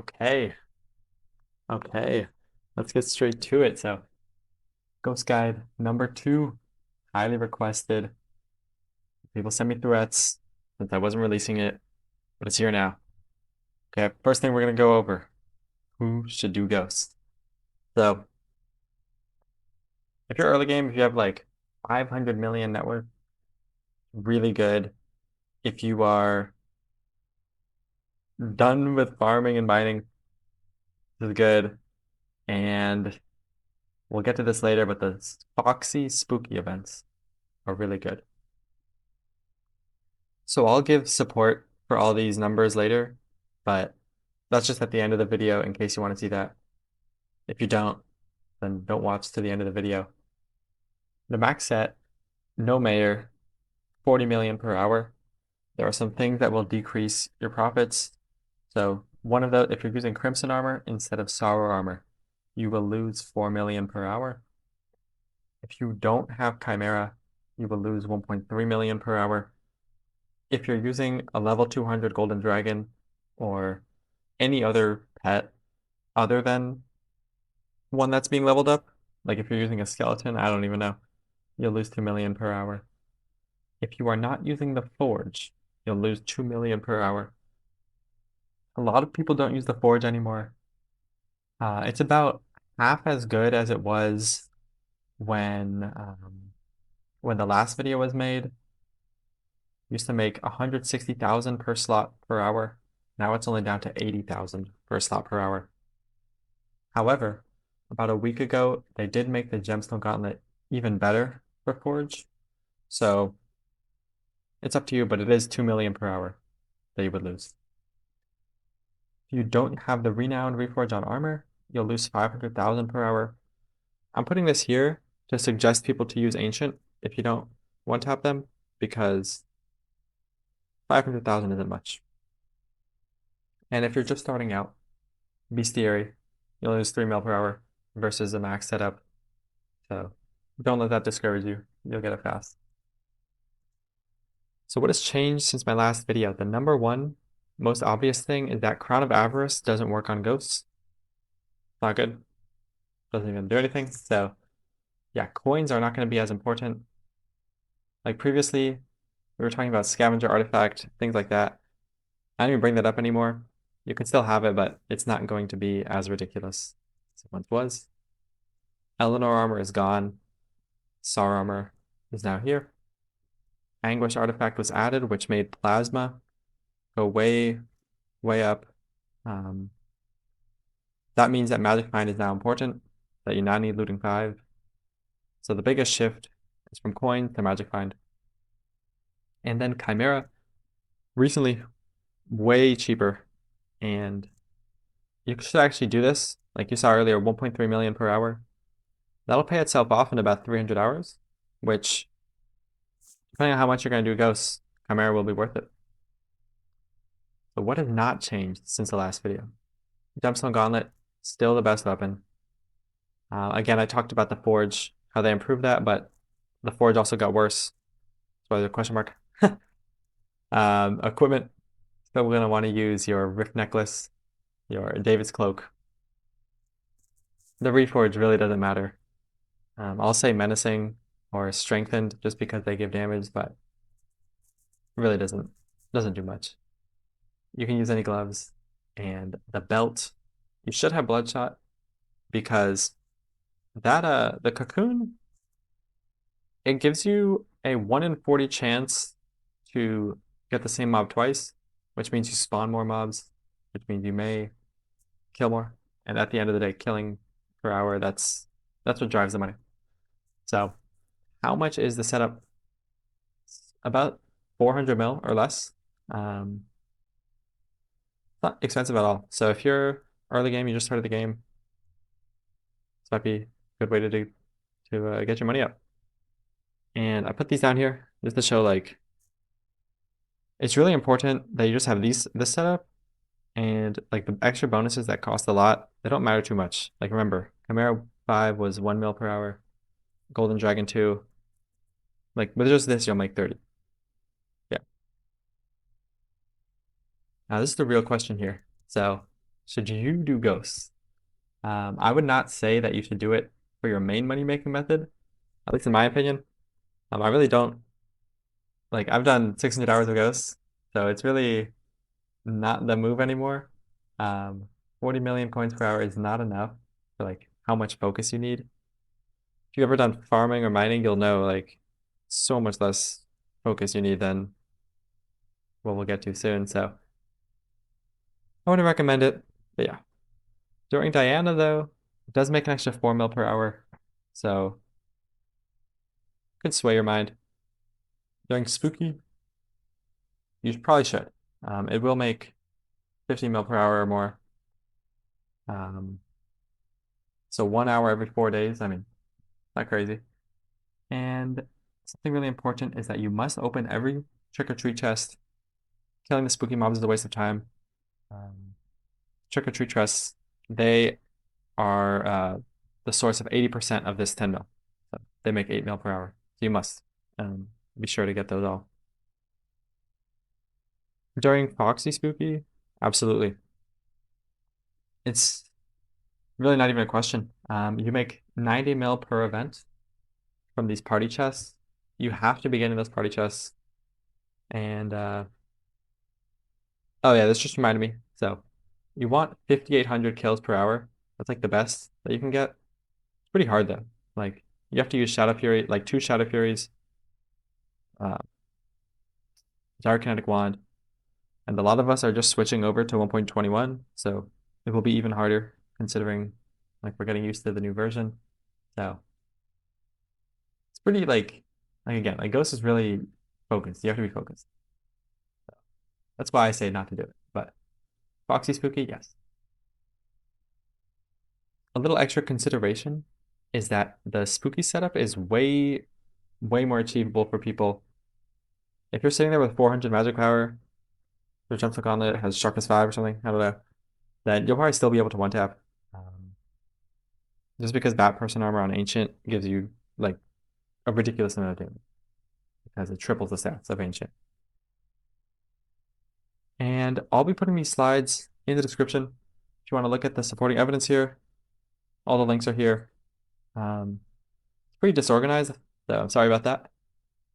Okay. Okay. Let's get straight to it. So, Ghost Guide number 2, highly requested. People sent me threats since I wasn't releasing it, but it's here now. Okay, first thing we're gonna go over. Who should do Ghost? So, if you're early game, if you have like 500 million net worth, really good. If you are done with farming and mining, this is good. And we'll get to this later, but the Foxy Spooky events are really good. So I'll give support for all these numbers later, but that's just at the end of the video in case you want to see that. If you don't, then don't watch to the end of the video. The max set, no mayor, 40 million per hour. There are some things that will decrease your profits. So one of the, if you're using Crimson armor instead of Sorrow armor, you will lose 4 million per hour. If you don't have Chimera, you will lose 1.3 million per hour. If you're using a level 200 Golden Dragon or any other pet other than one that's being leveled up, like if you're using a skeleton, I don't even know, you'll lose 2 million per hour. If you are not using the forge, you'll lose 2 million per hour. A lot of people don't use the forge anymore. It's about half as good as it was when um, when the last video was made. Used to make 160,000 per slot per hour. Now it's only down to 80,000 per slot per hour. However, about a week ago, they did make the Gemstone Gauntlet even better for Forge. So it's up to you, but it is 2 million per hour that you would lose. If you don't have the Renowned Reforge on armor, you'll lose 500,000 per hour. I'm putting this here to suggest people to use Ancient if you don't one tap them, because 500,000 isn't much. And if you're just starting out, Bestiary, you'll lose 3 mil per hour versus a max setup. So don't let that discourage you. You'll get it fast. So what has changed since my last video? The number one most obvious thing is that Crown of Avarice doesn't work on ghosts. Not good. Doesn't even do anything. So yeah, coins are not going to be as important. Like previously, we were talking about scavenger artifact, things like that. I don't even bring that up anymore. You can still have it, but it's not going to be as ridiculous as it once was. Eleanor armor is gone. Sar armor is now here. Anguish artifact was added, which made plasma go way, way up. That means that Magic Find is now important, that you now need looting 5. So the biggest shift is from coin to Magic Find. And then Chimera, recently way cheaper. And you should actually do this. Like you saw earlier, 1.3 million per hour. That'll pay itself off in about 300 hours, which, depending on how much you're going to do ghosts, Chimera will be worth it. But what has not changed since the last video? Gemstone Gauntlet, still the best weapon. Again, I talked about the Forge, how they improved that, but the Forge also got worse. That's why there's a question mark. Equipment, still going to want to use your Rift Necklace, your David's Cloak. The Reforge really doesn't matter. I'll say Menacing or Strengthened just because they give damage, but really doesn't do much. You can use any gloves. And the belt, you should have Bloodshot because that the cocoon, it gives you a 1 in 40 chance to get the same mob twice, which means you spawn more mobs, which means you may kill more. And at the end of the day, killing per hour, that's what drives the money. So how much is the setup? About 400 mil or less. Not expensive at all. So if you're early game, you just started the game, this might be a good way to get your money up. And I put these down here just to show like it's really important that you just have this setup, and like the extra bonuses that cost a lot, they don't matter too much. Like remember, Chimera 5 was 1 mil per hour, Golden Dragon 2. Like with just this, you'll make 30. Yeah. Now this is the real question here. So Should you do ghosts? I would not say that you should do it for your main money making method, at least in my opinion. I really don't like I've done 600 hours of ghosts, so it's really not the move anymore. 40 million coins per hour is not enough for like how much focus you need. If you've ever done farming or mining, you'll know like so much less focus you need than what we'll get to soon. So I wouldn't recommend it. But yeah. During Diana though, it does make an extra 4 mil per hour. So could sway your mind. During Spooky, you probably should. It will make 50 mil per hour or more. Um, so 1 hour every 4 days. I mean, not crazy. And something really important is that you must open every trick or treat chest. Killing the spooky mobs is a waste of time. Um, trick or treat chests, they are the source of 80% of this 10 mil. So they make 8 mil per hour. So you must be sure to get those all. During Foxy Spooky, absolutely. It's really not even a question. You make 90 mil per event from these party chests. You have to be getting those party chests. And oh yeah, this just reminded me. So you want 5,800 kills per hour. That's like the best that you can get. It's pretty hard though. Like you have to use Shadow Fury, like 2 Shadow Furies, uh, Dark Kinetic Wand, and a lot of us are just switching over to 1.21, so it will be even harder considering like we're getting used to the new version. So it's pretty like again, like Ghost is really focused. You have to be focused. That's why I say not to do it. But Foxy Spooky, yes. A little extra consideration is that the spooky setup is way more achievable for people. If you're sitting there with 400 magic power, your jumpsuit gauntlet has sharpness 5 or something, I don't know, then you'll probably still be able to one tap. Just because Bat Person armor on Ancient gives you like a ridiculous amount of damage because it triples the stats of Ancient. And I'll be putting these slides in the description. If you want to look at the supporting evidence here, all the links are here. It's pretty disorganized, so I'm sorry about that.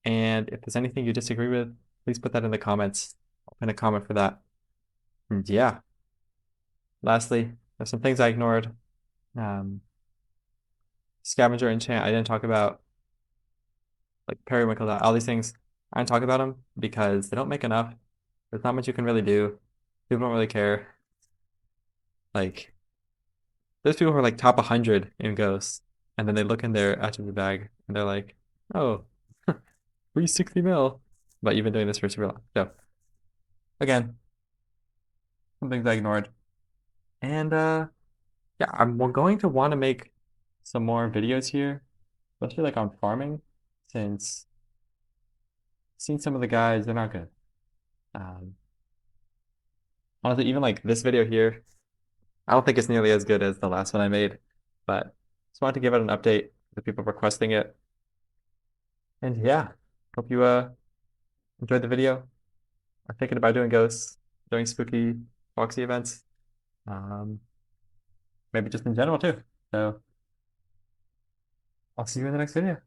And if there's anything you disagree with, please put that in the comments. I'll pin a comment for that. And yeah, lastly, there's some things I ignored. Scavenger enchant, I didn't talk about, like periwinkle, all these things. I didn't talk about them because they don't make enough. There's not much you can really do. People don't really care. Like, there's people who are like top 100 in Ghosts, and then they look in their attribute bag and they're like, oh, 360 mil. But you've been doing this for super long. So, again, some things I ignored. And yeah, I'm going to want to make some more videos here, especially like on farming, since seeing some of the guys, they're not good. Um, honestly, even like this video here, I don't think it's nearly as good as the last one I made, but just wanted to give it an update to people requesting it. And yeah, hope you enjoyed the video. I'm thinking about doing ghosts, doing spooky Foxy events, um, maybe just in general too. So I'll see you in the next video.